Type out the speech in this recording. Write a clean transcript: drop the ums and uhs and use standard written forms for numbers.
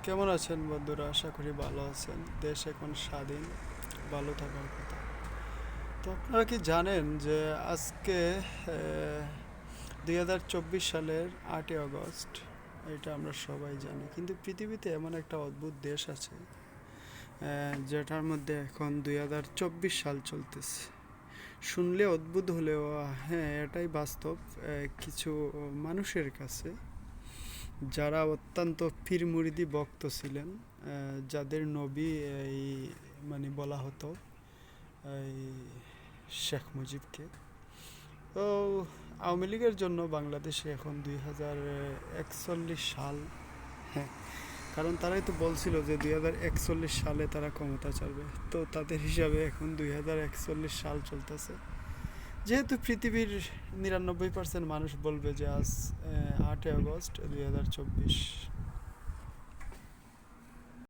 কেমন আছেন বন্ধুরা? আশা করি ভালো আছেন। দেশ এখন স্বাধীন, ভালো থাকার কথা। তো আপনারা কি জানেন যে আজকে 2024 সালের 8ই আগস্ট, এটা আমরা সবাই জানি, কিন্তু পৃথিবীতে এমন একটা অদ্ভুত দেশ আছে যেটার মধ্যে এখন 2024 সাল চলতেছে। শুনলে অদ্ভুত হলেও হ্যাঁ, এটাই বাস্তব। কিছু মানুষের কাছে যারা অত্যন্ত পীর মুরিদি ভক্ত ছিলেন, যাদের নবী এই মানে বলা হতো এই শেখ মুজিবকে। তো আওয়ামী লীগের জন্য বাংলাদেশে এখন 2041 সাল, হ্যাঁ, কারণ তারাই তো বলছিল যে 2041 সালে তারা ক্ষমতা চাইবে। তো তাদের হিসাবে এখন 2041 সাল চলতেছে। যেহেতু পৃথিবীর 99% মানুষ বলবে যে আজ 8ই আগস্ট 2024,